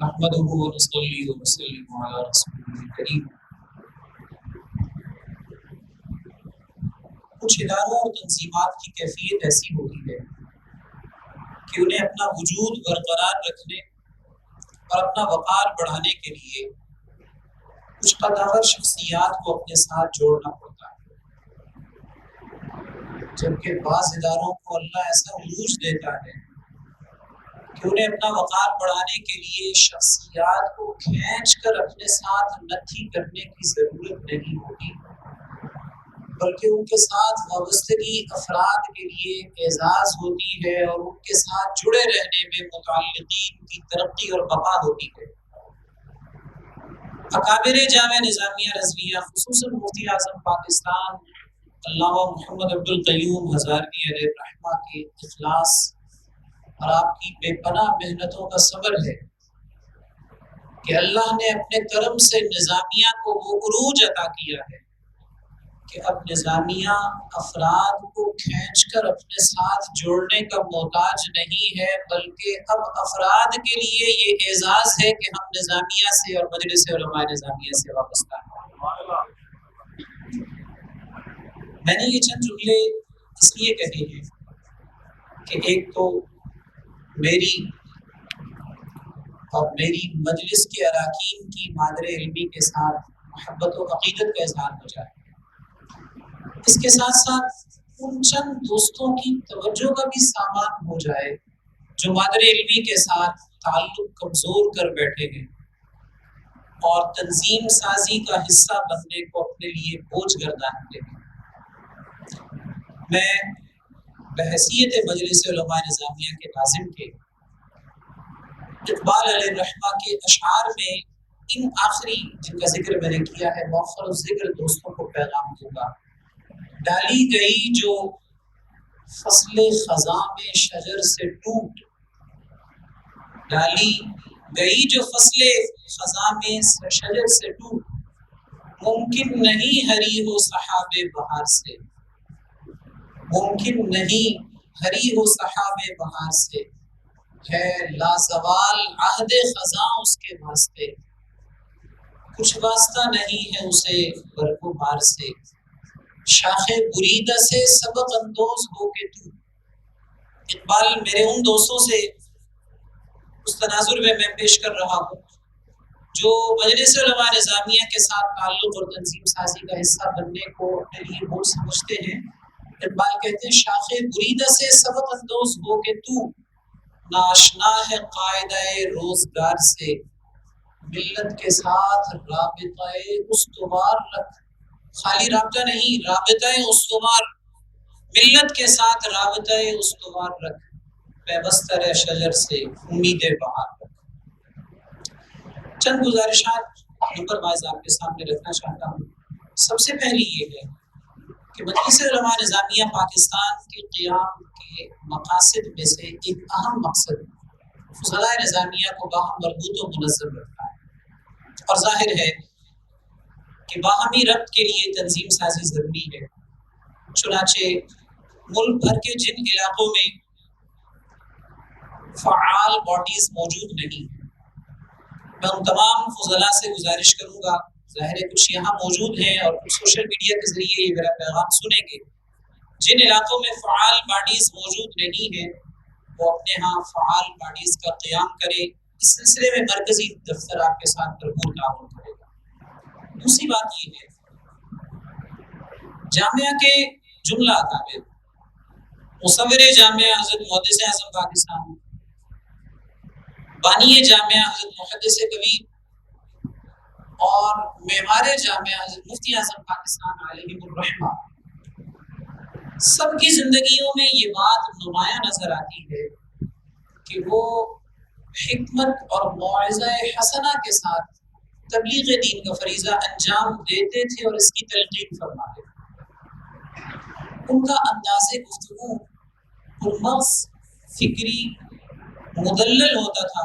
نحمده ونصلي ونسلم على رسوله الكريم۔ کچھ اداروں اور تنظیمات کی کیفیت ایسی ہوتی ہے کہ انہیں اپنا وجود برقرار رکھنے اور اپنا وقار بڑھانے کے لیے کچھ قداور شخصیات کو اپنے ساتھ جوڑنا پڑتا ہے، جبکہ بعض اداروں کو اللہ ایسا عروج دیتا ہے کہ انہیں اپنا وقار بڑھانے کے لیے شخصیات کو کھینچ کر اپنے ساتھ نتھی کرنے کی ضرورت نہیں ہوتی، بلکہ ان کے ساتھ وابستگی افراد کے لیے اعزاز ہوتی ہے اور ان کے ساتھ جڑے رہنے میں متعلقین کی ترقی اور بقا ہوتی ہے۔ اکابر جامعہ نظامیہ رضویہ خصوصاً مفتی اعظم پاکستان علامہ محمد عبدالقیوم ہزاروی علیہ الرحمہ کے اخلاص اور آپ کی بے پناہ محنتوں کا ثمر ہے کہ اللہ نے اپنے کرم سے نظامیہ کو وہ عروج عطا کیا ہے کہ اب نظامیہ افراد کو کھینچ کر اپنے ساتھ جوڑنے کا محتاج نہیں ہے، بلکہ اب افراد کے لیے یہ اعزاز ہے کہ ہم نظامیہ سے اور مجلس علماء نظامیہ سے وابستہ ہیں۔ میں نے یہ چند جملے اس لیے کہے ہیں کہ ایک تو میری اور میری مجلس کے اراکین کی مادر علمی کے ساتھ محبت و عقیدت کا اظہار ہو جائے، اس کے ساتھ ساتھ ان چند دوستوں کی توجہ کا بھی سامان ہو جائے جو مادر علمی کے ساتھ تعلق کمزور کر بیٹھے ہیں اور تنظیم سازی کا حصہ بننے کو اپنے لیے بوجھ گردانتے ہیں۔ میں بحیثیت مجلس علماء نظامیہ کے ناظم کے اقبال علیہ الرحمہ کے اشعار میں ان آخری جن کا ذکر میں نے کیا ہے مؤخر الذکر دوستوں کو پیغام دوں گا۔ ڈالی گئی جو فصل خزاں میں شجر سے ٹوٹ، ڈالی گئی جو فصل خزاں میں شجر سے ٹوٹ، ممکن نہیں ہری ہو سحاب بہار سے، ممکن نہیں ہری ہو سحاب بہار سے، ہے لازوال عہد خزاں اس کے واسطے، کچھ واسطہ نہیں ہے اسے برق و بار سے، شاخ بریدہ سے سبق اندوز ہو کے تو۔ اقبال میرے ان دوستوں سے اس تناظر میں پیش کر رہا ہوں جو مجلس علماء نظامیہ کے ساتھ تعلق اور تنظیم سازی کا حصہ بننے کو اپنے لیے بوجھ سمجھتے ہیں۔ اقبال کہتے ہیں شاخ بریدہ سے سبق اندوز ہو کے تو، ناشنا ہے قاعدہ روزگار سے، ملت کے ساتھ رابطہ استوار رکھ، خالی رابطہ نہیں، رابطہ استوار، ملت کے ساتھ رابطہ استوار رکھ، پیوستہ رہ شجر سے امید بہار رکھ۔ چند گزارشات نمبر وائز آپ کے سامنے رکھنا چاہتا ہوں۔ سب سے پہلی یہ ہے کہ مجلس علماء نظامیہ پاکستان کے قیام کے مقاصد میں سے ایک اہم مقصد فضلائے نظامیہ کو باہم مربوط و منظم رکھتا ہے، اور ظاہر ہے کہ باہمی ربط کے لیے تنظیم سازی ضروری ہے۔ چنانچہ ملک بھر کے جن علاقوں میں فعال باڈیز موجود نہیں، میں ان تمام فضلاء سے گزارش کروں گا، ظاہر ہے کچھ یہاں موجود ہیں اور کچھ سوشل میڈیا کے ذریعے یہ میرا پیغام سنیں گے، جن علاقوں میں فعال باڈیز موجود نہیں ہیں وہ اپنے ہاں فعال باڈیز کا قیام کرے۔ اس سلسلے میں مرکزی دفتر آپ کے ساتھ بھرپور تعاون کرے گا۔ دوسری بات یہ ہے جامعہ کے جملہ اکابر، مصور جامعہ حضرت محدث اعظم پاکستان، بانی جامعہ حضرت محدث کبیر اور معمار جامعہ حضرت مفتی اعظم پاکستان علیہ الرحمہ، سب کی زندگیوں میں یہ بات نمایاں نظر آتی ہے کہ وہ حکمت اور موعظہ حسنہ کے ساتھ تبلیغ دین کا فریضہ انجام دیتے تھے اور اس کی تلقین فرماتے تھے۔ ان کا انداز گفتگو پرمغز، فکری، مدلل ہوتا تھا،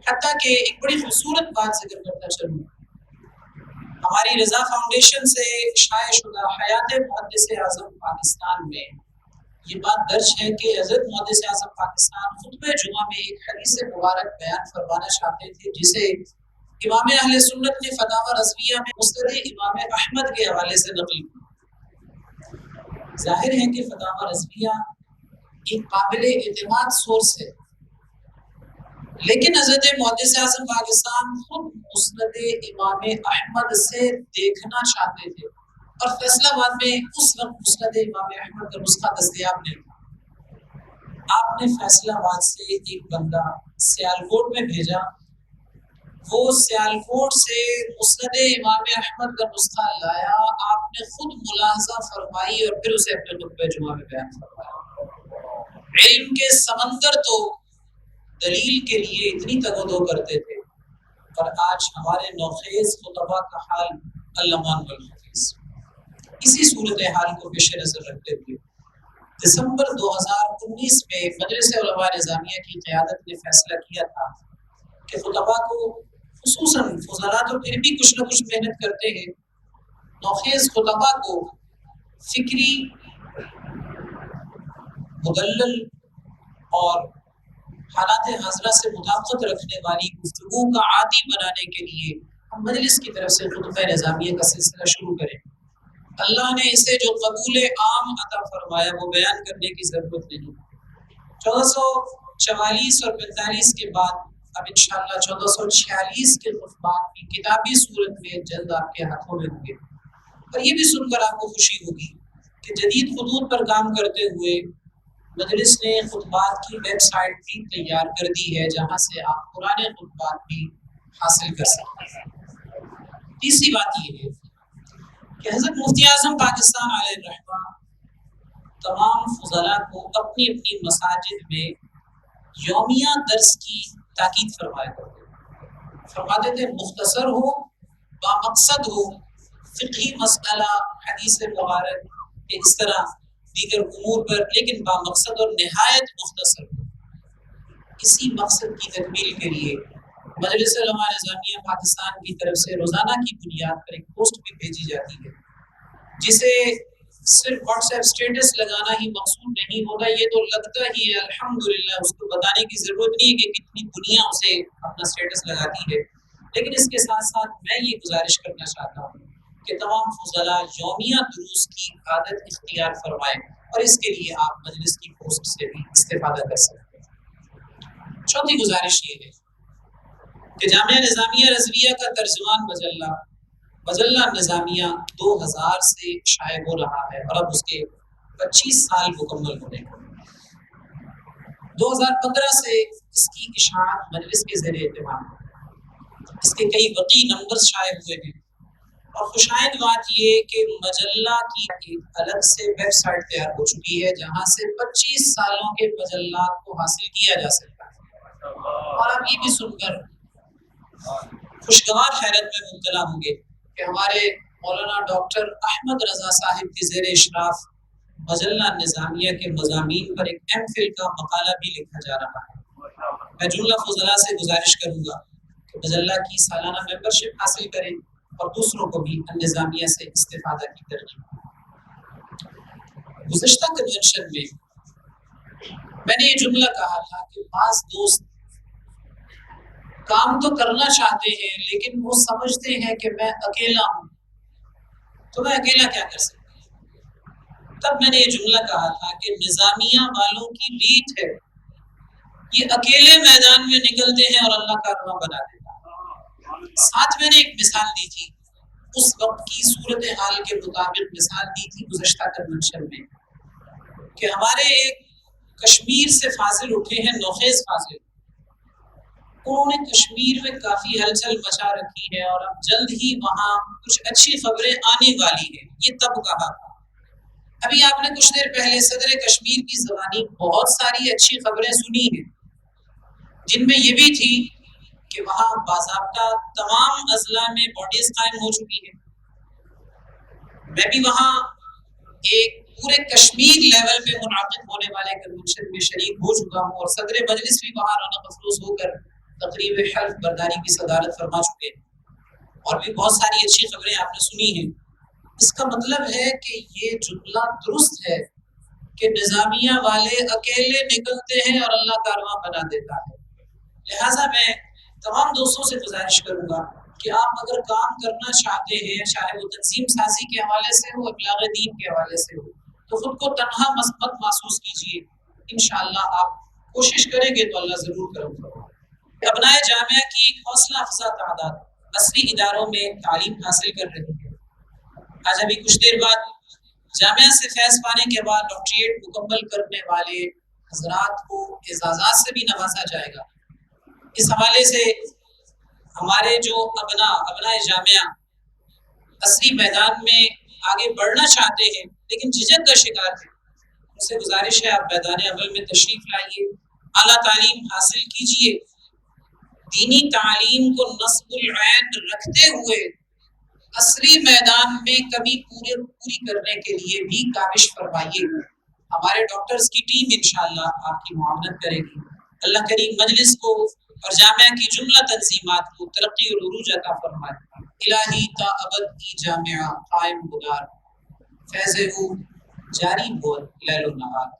حتیٰ کہ ایک بڑی خوبصورت بات ذکر کرتا چلوں، ہماری رضا فاؤنڈیشن سے شائع شدہ حیات محدث اعظم پاکستان میں یہ بات درج ہے کہ حضرت محدث اعظم پاکستان خطبہ جمعہ میں ایک حدیث مبارک بیان فرمانا چاہتے تھے جسے امام اہل سنت نے فتاوی رضویہ میں مسند امام احمد کے حوالے سے نقل کیا۔ ظاہر ہے کہ فتاوی رضویہ ایک قابل اعتماد سورس ہے، لیکن حضرت محدث اعظم پاکستان خود مسند امام احمد سے دیکھنا چاہتے تھے، اور فیصلہ آباد میں اس وقت مسند امام احمد کا نسخہ دستیاب نہیں تھا۔ آپ نے فیصلہ آباد سے ایک بندہ سیالکوٹ میں بھیجا، وہ سیالکوٹ سے مسند امام احمد کا نسخہ لایا، آپ نے خود ملاحظہ فرمائی اور پھر اسے اپنے خطبہ جمعہ میں بیان فرمایا۔ علم کے سمندر تو دلیل کے لیے اتنی تگ و دو کرتے تھے، اور آج ہمارے نوخیز خطبہ کا حال اللہ الحفیظ۔ اسی صورتحال کو پیش نظر رکھتے ہوئے دسمبر 2019 میں مجلس علماء نظامیہ کی قیادت نے فیصلہ کیا تھا کہ خطباء کو، خصوصاً فضلاء تو پھر بھی کچھ نہ کچھ محنت کرتے ہیں، نوخیز خطباء کو فکری، مدلل اور حالات حاضرہ سے مطابقت رکھنے والی گفتگو کا عادی بنانے کے لیے ہم مجلس کی طرف سے خطبہ نظامیہ کا سلسلہ شروع کریں۔ اللہ نے اسے جو قبول عام عطا فرمایا وہ بیان کرنے کی ضرورت نہیں۔ 1444 اور 45 کے بعد اب انشاءاللہ 1446 کے خطبات بھی کتابی صورت میں جلد آپ کے ہاتھوں میں ہوں گے، اور یہ بھی سن کر آپ کو خوشی ہوگی کہ جدید خطوط پر کام کرتے ہوئے مجلس نے خطبات کی ویب سائٹ بھی تیار کر دی ہے، جہاں سے آپ پرانے خطبات بھی حاصل کر سکتے ہیں۔ تیسری بات یہ ہے کہ حضرت مفتی اعظم پاکستان علیہ الرحمہ تمام فضلاء کو اپنی اپنی مساجد میں یومیہ درس کی تاکید فرماتے تھے، مختصر ہو، بامقصد ہو، فقہی مسئلہ، حدیث مبارک، اس طرح دیگر امور پر، لیکن بامقصد اور نہایت مختصر ہو۔ اسی مقصد کی تکمیل کے لیے مجلس علماء نظامیہ پاکستان کی طرف سے روزانہ کی بنیاد پر ایک پوسٹ بھی بھیجی جاتی ہے، جسے صرف واٹس ایپ اسٹیٹس لگانا ہی مقصود نہیں ہوتا، یہ تو لگتا ہی ہے الحمدللہ، اس کو بتانے کی ضرورت نہیں ہے کہ کتنی دنیا اسے اپنا اسٹیٹس لگاتی ہے، لیکن اس کے ساتھ ساتھ میں یہ گزارش کرنا چاہتا ہوں کہ تمام فضلاء یومیہ دروس کی عادت اختیار فرمائیں، اور اس کے لیے آپ مجلس کی پوسٹ سے بھی استفادہ کر سکتے ہیں۔ چوتھی گزارش یہ ہے کہ جامعہ نظامیہ رضویہ کا ترجمان مجلہ نظامیہ 2000 سے شائع ہو رہا ہے، اور اب اس کے 25 سال مکمل ہونے کو۔ 2015 سے اس کی اشاعت مجلس کے زیر اہتمام ہے، اس کے کئی وقی نمبرز شائع ہوئے ہیں، اور خوشائند بات یہ کہ مجلہ کی ایک الگ سے ویب سائٹ تیار ہو چکی ہے، جہاں سے 25 سالوں کے مجلات کو حاصل کیا جا سکتا ہے۔ اور آپ یہ بھی سن کر خوشگوار حیرت میں مبتلا ہوں گے کہ ہمارے مولانا ڈاکٹر احمد رضا صاحب کے زیر اشراف مجلہ نظامیہ کے مضامین پر ایک ایم فل کا مقالہ بھی لکھا جا رہا ہے۔ میں جملہ فضلاء سے گزارش کروں گا کہ مجلہ کی سالانہ ممبرشپ حاصل کریں اور دوسروں کو بھی نظامیہ سے استفادہ کی ترغیب۔ گزشتہ کنونشن میں نے یہ جملہ کہا تھا کہ بعض دوست کام تو کرنا چاہتے ہیں، لیکن وہ سمجھتے ہیں کہ میں اکیلا ہوں، تو میں اکیلا کیا کر سکتا ہوں۔ تب میں نے یہ جملہ کہا تھا کہ نظامیہ والوں کی ریت ہے، یہ اکیلے میدان میں نکلتے ہیں اور اللہ کا کارواں بنا دیتا ہے۔ ساتھ میں نے ایک مثال دی تھی، اس وقت کی صورتحال کے مطابق مثال دی تھی گزشتہ کنونشن میں، کہ ہمارے ایک کشمیر سے فاضل اٹھے ہیں، نوخیز فاضل، انہوں نے کشمیر میں کافی ہلچل مچا رکھی ہے، اور اب جلد ہی وہاں کچھ اچھی خبریں آنے والی ہیں، یہ تب کہا تھا۔ ابھی آپ نے کچھ دیر پہلے صدر کشمیر کی زبانی بہت ساری اچھی خبریں سنی ہیں، جن میں یہ بھی تھی کہ وہاں باضابطہ تمام اضلاع میں باڈیز قائم ہو چکی ہیں۔ میں بھی وہاں ایک پورے کشمیر لیول پہ منعقد ہونے والے کنونشن میں شریک ہو چکا ہوں، اور صدر مجلس بھی وہاں رونق افروز ہو کر تقریب حلف برداری کی صدارت فرما چکے ہیں، اور بھی بہت ساری اچھی خبریں آپ نے سنی ہیں۔ اس کا مطلب ہے کہ یہ جملہ درست ہے کہ نظامیہ والے اکیلے نکلتے ہیں اور اللہ کارواں بنا دیتا ہے۔ لہٰذا میں تمام دوستوں سے گزارش کروں گا کہ آپ اگر کام کرنا چاہتے ہیں، چاہے وہ تنظیم سازی کے حوالے سے ہو، ابلاغ دین کے حوالے سے ہو، تو خود کو تنہا مت محسوس کیجیے۔ انشاءاللہ آپ کوشش کریں گے تو اللہ ضرور کرم فرمائے۔ ابنائے جامعہ کی حوصلہ افزا تعداد عصری اداروں میں تعلیم حاصل کر رہی ہے۔ آج ابھی کچھ دیر بعد جامعہ سے فیض پانے کے بعد ڈاکٹریٹ مکمل کرنے والے حضرات کو اعزازات سے بھی نوازا جائے گا۔ اس حوالے سے ہمارے جو ابنائے جامعہ عصری میدان میں آگے بڑھنا چاہتے ہیں لیکن جھجک کا شکار ہیں، ان سے گزارش ہے آپ میدان عمل میں تشریف لائیے، اعلیٰ تعلیم حاصل کیجیے، دینی تعلیم کو نصب العین رکھتے ہوئے عصری میدان میں کبھی پوری کرنے کے لیے بھی کاوش فرمائیے۔ ہمارے ڈاکٹرز کی ٹیم انشاءاللہ آپ کی معاونت کرے گی۔ اللہ کریم مجلس کو اور جامعہ کی جملہ تنظیمات کو ترقی اور عروج عطا فرمائے۔ الہی تا ابد کی جامعہ قائم گدار، فیض او جاری بول لیل و نہار۔